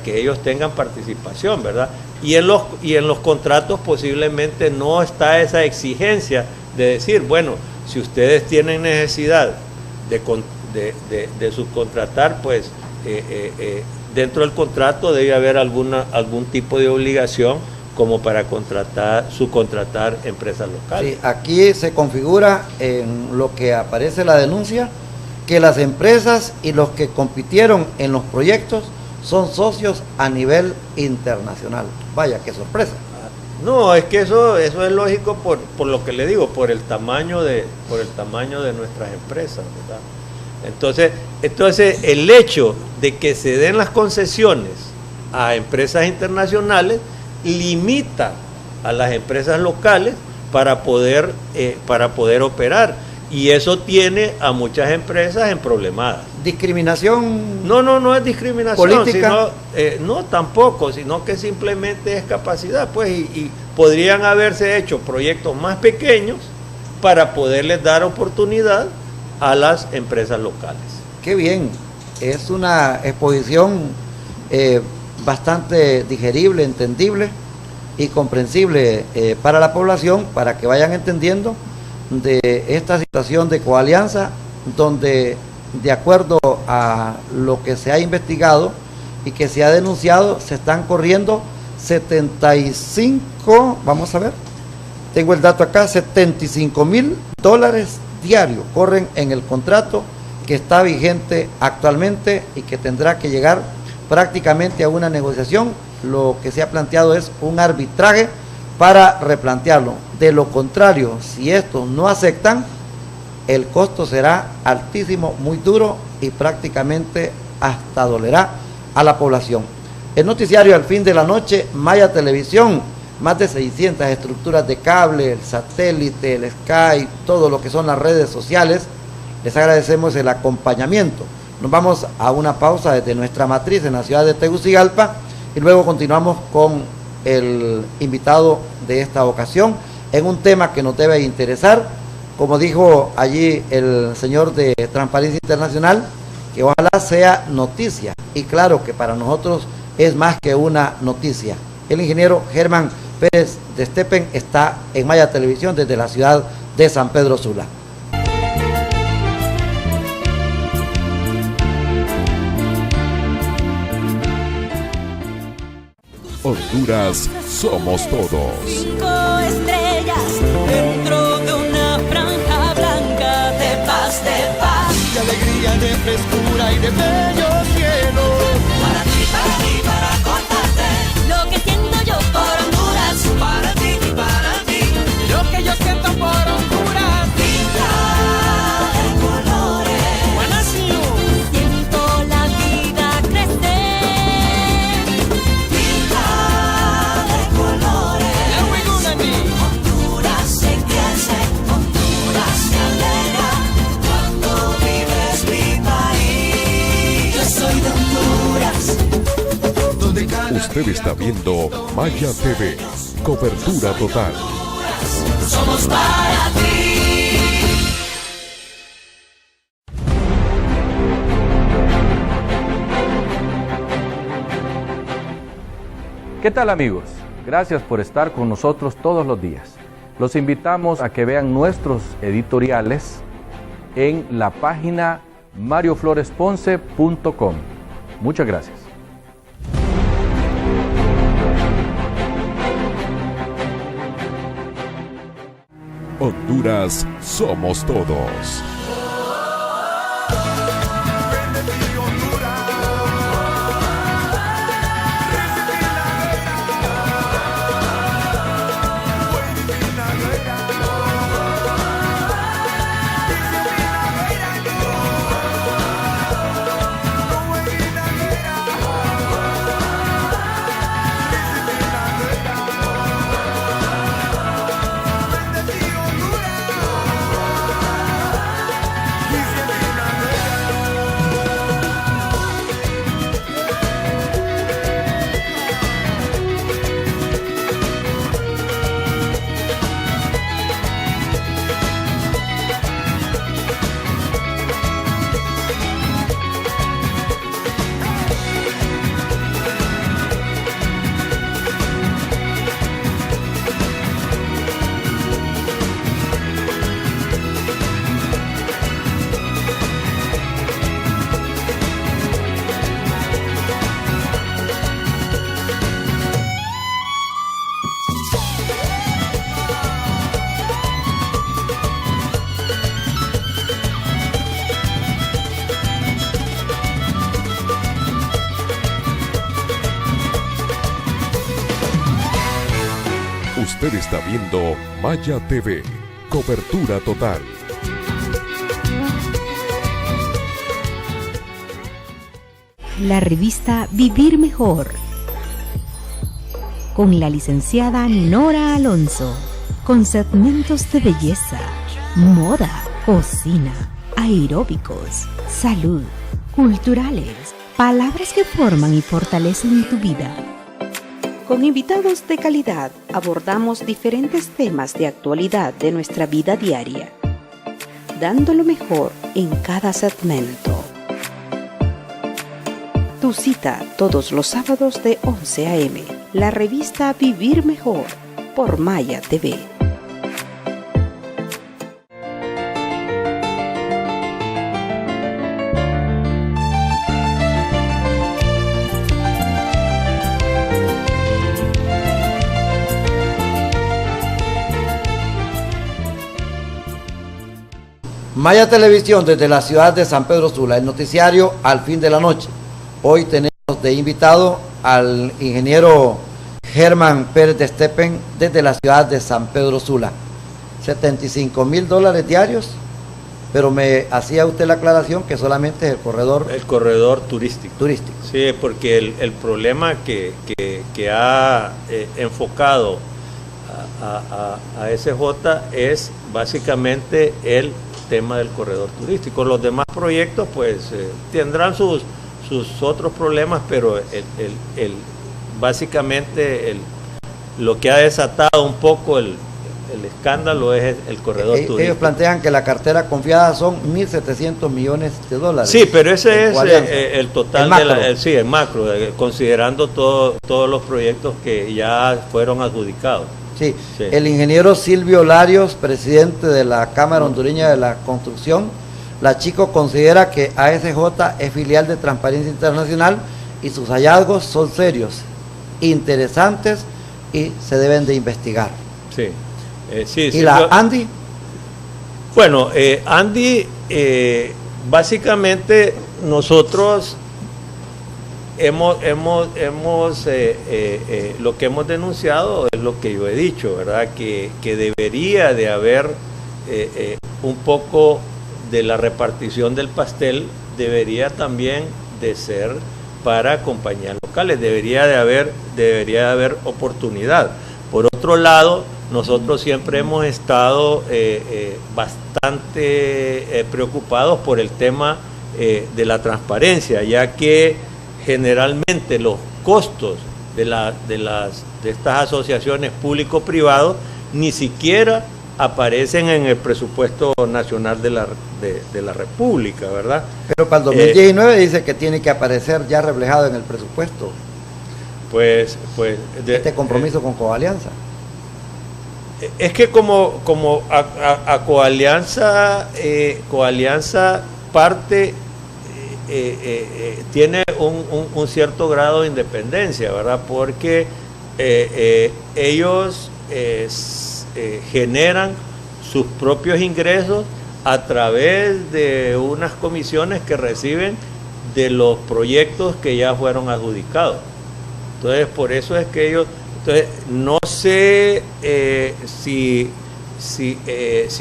que ellos tengan participación, ¿verdad? Y en los contratos posiblemente no está esa exigencia de decir, bueno, si ustedes tienen necesidad de subcontratar, pues dentro del contrato debe haber algún tipo de obligación como para subcontratar empresas locales. Sí, aquí se configura en lo que aparece la denuncia que las empresas y los que compitieron en los proyectos son socios a nivel internacional. Vaya, qué sorpresa. No, es que eso es lógico por lo que le digo, por el tamaño de nuestras empresas, ¿verdad? Entonces el hecho de que se den las concesiones a empresas internacionales limita a las empresas locales para poder operar, y eso tiene a muchas empresas emproblemadas. ¿Discriminación? No es discriminación política. No tampoco, sino que simplemente es capacidad, pues, y podrían haberse hecho proyectos más pequeños para poderles dar oportunidad a las empresas locales. Qué bien, es una exposición bastante digerible, entendible y comprensible para la población, para que vayan entendiendo de esta situación de coalianza, donde de acuerdo a lo que se ha investigado y que se ha denunciado, se están corriendo 75, vamos a ver, tengo el dato acá, $75,000 diarios corren en el contrato que está vigente actualmente y que tendrá que llegar prácticamente a una negociación. Lo que se ha planteado es un arbitraje para replantearlo. De lo contrario, si estos no aceptan, el costo será altísimo, muy duro y prácticamente hasta dolerá a la población. El noticiario Al Fin de la Noche, Maya Televisión, más de 600 estructuras de cable, el satélite, el Skype, todo lo que son las redes sociales. Les agradecemos el acompañamiento. Nos vamos a una pausa desde nuestra matriz en la ciudad de Tegucigalpa y luego continuamos con el invitado de esta ocasión en un tema que nos debe interesar, como dijo allí el señor de Transparencia Internacional, que ojalá sea noticia, y claro que para nosotros es más que una noticia. El ingeniero Germán Pérez de Stepen está en Maya Televisión desde la ciudad de San Pedro Sula. Honduras somos todos. 5 estrellas dentro de una franja blanca de paz, de alegría, de frescura y de bello cielo. Para ti, para contarte lo que siento yo por Honduras. Para ti, lo que yo siento por Honduras. Pinta de colores, buena nación, siento la vida crecer. Pinta de colores, Honduras se crece, Honduras se alegra cuando vives mi país. Yo soy de Honduras, donde cada Usted está viendo Maya TV, cobertura total. somos para ti. ¿Qué tal, amigos? Gracias por estar con nosotros todos los días. Los invitamos a que vean nuestros editoriales en la página mariofloresponce.com. Muchas gracias. Honduras somos todos. Usted está viendo Maya TV, cobertura total. La revista Vivir Mejor, con la licenciada Nora Alonso, con segmentos de belleza, moda, cocina, aeróbicos, salud, culturales, palabras que forman y fortalecen tu vida. Con invitados de calidad abordamos diferentes temas de actualidad de nuestra vida diaria, dando lo mejor en cada segmento. Tu cita todos los sábados de 11 a.m. La revista Vivir Mejor por Maya TV. Maya Televisión desde la ciudad de San Pedro Sula, el noticiario Al Fin de la Noche. Hoy tenemos de invitado al ingeniero Germán Pérez de Stepen desde la ciudad de San Pedro Sula. $75,000 diarios, pero me hacía usted la aclaración que solamente es el corredor turístico. Sí, porque el problema que ha enfocado a SJ es básicamente el tema del corredor turístico. Los demás proyectos pues tendrán sus otros problemas, pero básicamente lo que ha desatado un poco el escándalo es el corredor turístico. Ellos plantean que la cartera confiada son $1.700 millones. Sí, pero ese es el total el macro, considerando todos los proyectos que ya fueron adjudicados. Sí. El ingeniero Silvio Larios, presidente de la Cámara Hondureña de la Construcción, la Chico considera que ASJ es filial de Transparencia Internacional y sus hallazgos son serios, interesantes y se deben de investigar. Sí. ¿Y la Andy? Bueno, Andy, básicamente nosotros lo que hemos denunciado es lo que yo he dicho, ¿verdad? Que debería de haber un poco de la repartición del pastel, debería también de ser para compañías locales, debería de haber oportunidad. Por otro lado, nosotros siempre hemos estado bastante preocupados por el tema de la transparencia, ya que generalmente los costos de estas asociaciones público-privados ni siquiera aparecen en el presupuesto nacional de la República, ¿verdad? Pero para el 2019 dice que tiene que aparecer ya reflejado en el presupuesto. Pues este compromiso con Coalianza. Es que como a Coalianza parte tiene un cierto grado de independencia, ¿verdad? Porque ellos generan sus propios ingresos a través de unas comisiones que reciben de los proyectos que ya fueron adjudicados. Entonces, por eso es que ellos, entonces, no sé si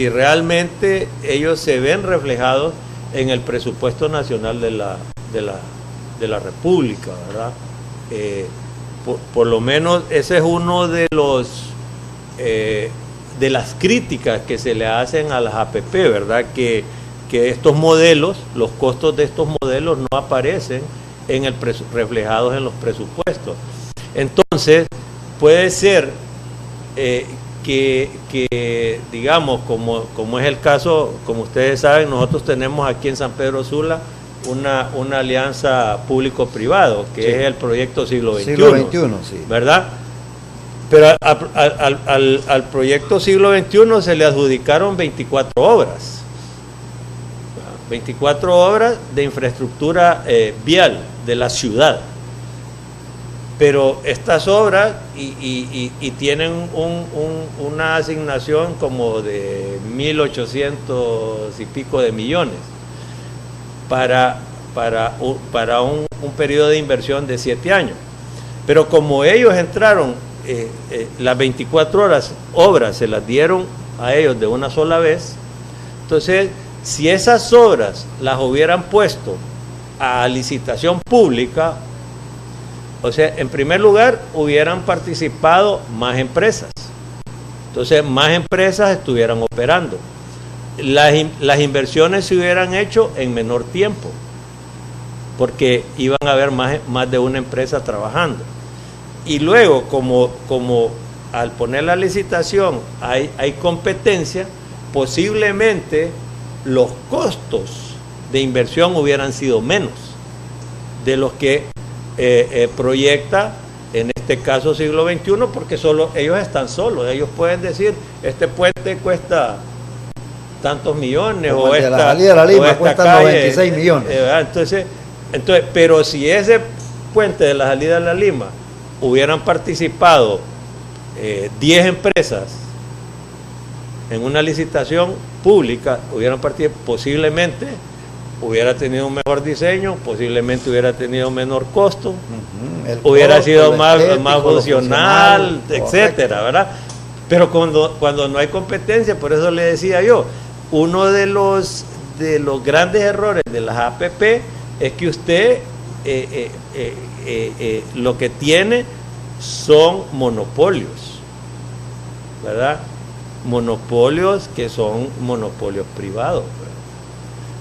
realmente ellos se ven reflejados en el presupuesto nacional de la República, ¿verdad? Por lo menos ese es uno de de las críticas que se le hacen a las APP, ¿verdad? Que estos modelos, los costos de estos modelos no aparecen reflejados en los presupuestos. Entonces, puede ser que digamos, como es el caso, como ustedes saben, nosotros tenemos aquí en San Pedro Sula una alianza público-privado, que es el proyecto Siglo XXI, sí. ¿verdad? Pero al proyecto Siglo XXI se le adjudicaron 24 obras. 24 obras de infraestructura vial de la ciudad. Pero estas obras y tienen una asignación como de 1.800 y pico de millones para un periodo de inversión de 7 años. Pero como ellos entraron, las 24 obras se las dieron a ellos de una sola vez, entonces si esas obras las hubieran puesto a licitación pública, o sea, en primer lugar hubieran participado más empresas, entonces más empresas estuvieran operando, las inversiones se hubieran hecho en menor tiempo, porque iban a haber más de una empresa trabajando. Y luego, como al poner la licitación hay competencia, posiblemente los costos de inversión hubieran sido menos de los que proyecta, en este caso Siglo XXI, porque ellos están solos. Ellos pueden decir, este puente cuesta tantos millones, como o el de esta la salida de la Lima esta cuesta calle, 96 millones. Entonces, pero si ese puente de la salida de la Lima hubieran participado 10 empresas en una licitación pública, posiblemente hubiera tenido un mejor diseño, posiblemente hubiera tenido menor costo, hubiera sido más funcional, etcétera, ¿verdad? Pero cuando no hay competencia, por eso le decía yo, uno de los grandes errores de las APP es que usted lo que tiene son monopolios, ¿verdad? Monopolios que son monopolios privados, ¿verdad?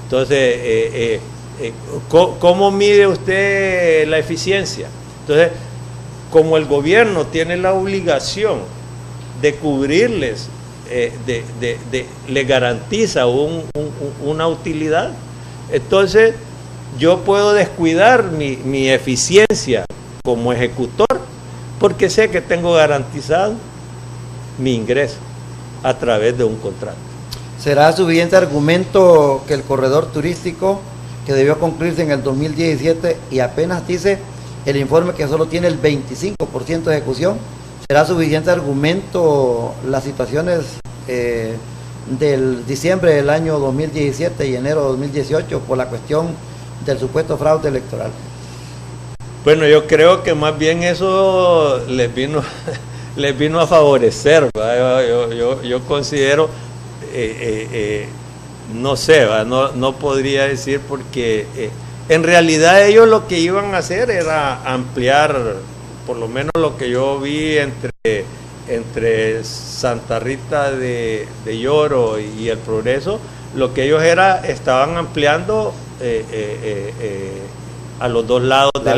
Entonces, ¿cómo mide usted la eficiencia? Entonces, como el gobierno tiene la obligación de cubrirles, le garantiza una utilidad, entonces yo puedo descuidar mi eficiencia como ejecutor porque sé que tengo garantizado mi ingreso a través de un contrato. ¿Será suficiente argumento que el corredor turístico, que debió concluirse en el 2017 y apenas dice el informe que solo tiene el 25% de ejecución? ¿Será suficiente argumento las situaciones del diciembre del año 2017 y enero de 2018 por la cuestión del supuesto fraude electoral? Bueno, yo creo que más bien eso les vino a favorecer, ¿verdad? Yo considero, no sé, ¿verdad? No podría decir, porque en realidad ellos lo que iban a hacer era ampliar, por lo menos lo que yo vi entre Santa Rita de Lloro y El Progreso, lo que ellos estaban ampliando a los dos lados de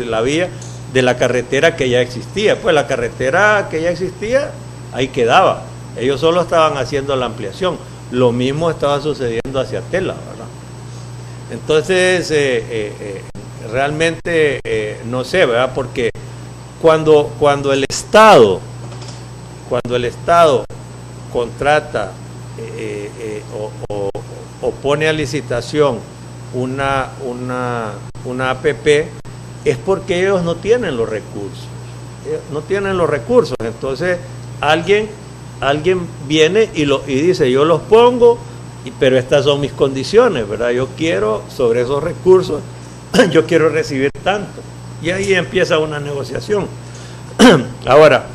la vía de la carretera que ya existía. Pues la carretera que ya existía, ahí quedaba. Ellos solo estaban haciendo la ampliación. Lo mismo estaba sucediendo hacia Tela, ¿verdad? Entonces, realmente no sé, ¿verdad? Porque cuando el Estado contrata o pone a licitación una APP, es porque ellos no tienen los recursos. Entonces alguien alguien viene y dice, yo los pongo, pero estas son mis condiciones, ¿verdad? Yo quiero, sobre esos recursos, yo quiero recibir tanto. Y ahí empieza una negociación. Ahora,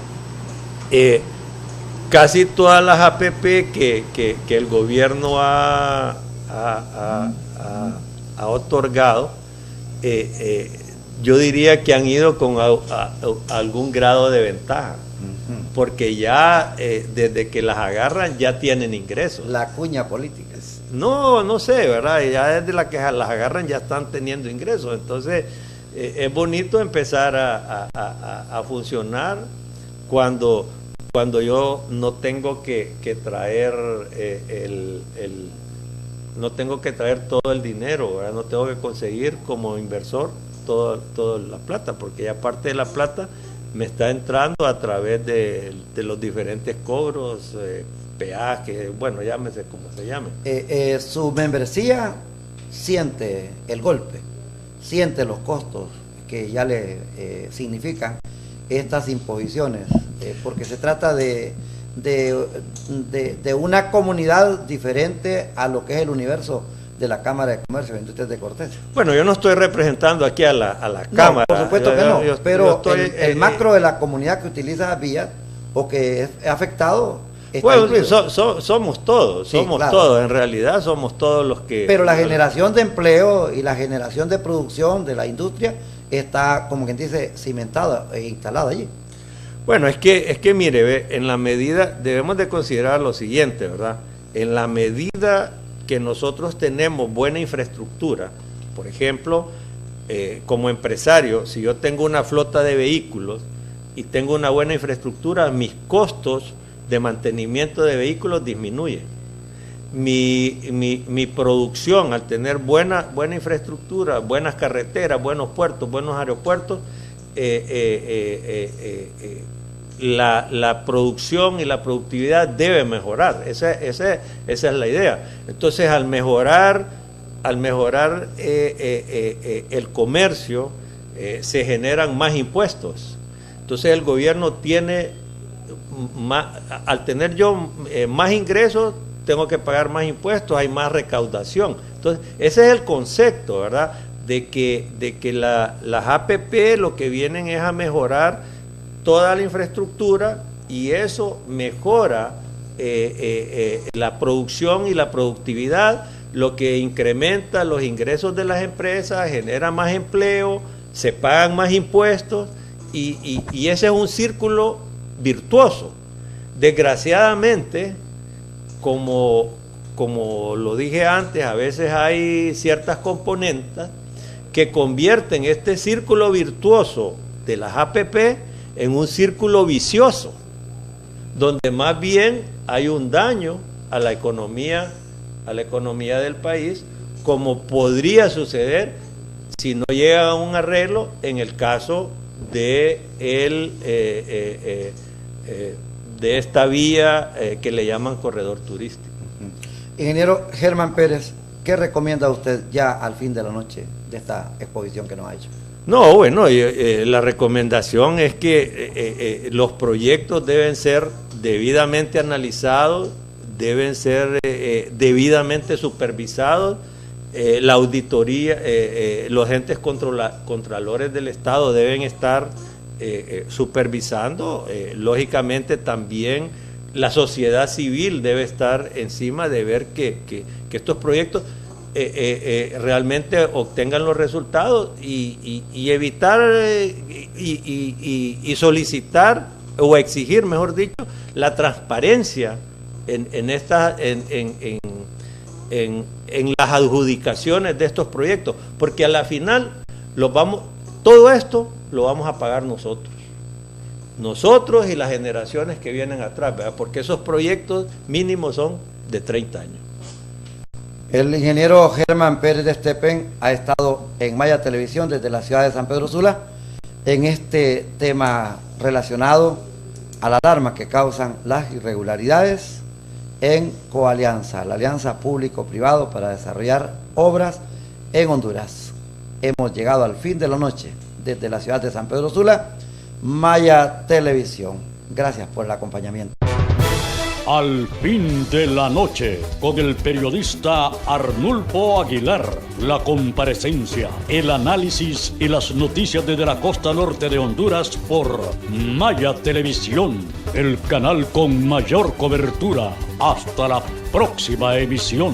casi todas las APP que el gobierno ha otorgado, yo diría que han ido con algún grado de ventaja, porque ya desde que las agarran ya tienen ingresos. La cuña política. No sé, ¿verdad? Ya desde que las agarran ya están teniendo ingresos. Entonces es bonito empezar a funcionar cuando yo no tengo que traer no tengo que traer todo el dinero, ¿verdad? No tengo que conseguir como inversor toda la plata, porque ya parte de la plata me está entrando a través de los diferentes cobros, peajes, bueno, llámese como se llame. Su membresía siente el golpe, siente los costos que ya le significan estas imposiciones, porque se trata de una comunidad diferente a lo que es el universo de la Cámara de Comercio e Industrias de Cortés. Bueno, yo no estoy representando aquí a la Cámara. Por supuesto que no, pero yo estoy, el macro de la comunidad que utiliza las vías o que es afectado. Bueno, somos todos, claro. Todos, en realidad somos todos los que... Pero la generación de empleo y la generación de producción de la industria está, como quien dice, cimentada e instalada allí. Bueno, es que mire, en la medida, debemos de considerar lo siguiente, ¿verdad? En la medida que nosotros tenemos buena infraestructura, por ejemplo, como empresario, si yo tengo una flota de vehículos y tengo una buena infraestructura, mis costos de mantenimiento de vehículos disminuyen. Mi producción, al tener buena infraestructura, buenas carreteras, buenos puertos, buenos aeropuertos, la producción y la productividad debe mejorar. Esa es la idea. Entonces, al mejorar el comercio, se generan más impuestos. Entonces, el gobierno tiene al tener yo más ingresos, tengo que pagar más impuestos, hay más recaudación. Entonces, ese es el concepto, ¿verdad? De que las APP lo que vienen es a mejorar toda la infraestructura, y eso mejora la producción y la productividad, lo que incrementa los ingresos de las empresas, genera más empleo, se pagan más impuestos, y ese es un círculo virtuoso. Desgraciadamente, como lo dije antes, a veces hay ciertas componentes que convierten este círculo virtuoso de las APP en un círculo vicioso, donde más bien hay un daño a la economía del país, como podría suceder si no llega a un arreglo en el caso de esta vía que le llaman corredor turístico. Ingeniero Germán Pérez, ¿qué recomienda usted ya al fin de la noche de esta exposición que nos ha hecho? No, bueno, la recomendación es que los proyectos deben ser debidamente analizados, deben ser debidamente supervisados. La auditoría, los entes contralores del Estado deben estar supervisando. Lógicamente también la sociedad civil debe estar encima de ver que estos proyectos realmente obtengan los resultados, y evitar y solicitar o exigir, mejor dicho, la transparencia en las adjudicaciones de estos proyectos, porque a la final todo esto lo vamos a pagar nosotros y las generaciones que vienen atrás, ¿verdad? Porque esos proyectos mínimos son de 30 años. El ingeniero Germán Pérez de Estepen ha estado en Maya Televisión desde la ciudad de San Pedro Sula en este tema relacionado a la alarma que causan las irregularidades en Coalianza, la alianza público-privado para desarrollar obras en Honduras. Hemos llegado al fin de la noche desde la ciudad de San Pedro Sula, Maya Televisión. Gracias por el acompañamiento. Al fin de la noche, con el periodista Arnulfo Aguilar. La comparecencia, el análisis y las noticias desde la costa norte de Honduras por Maya Televisión, el canal con mayor cobertura. Hasta la próxima emisión.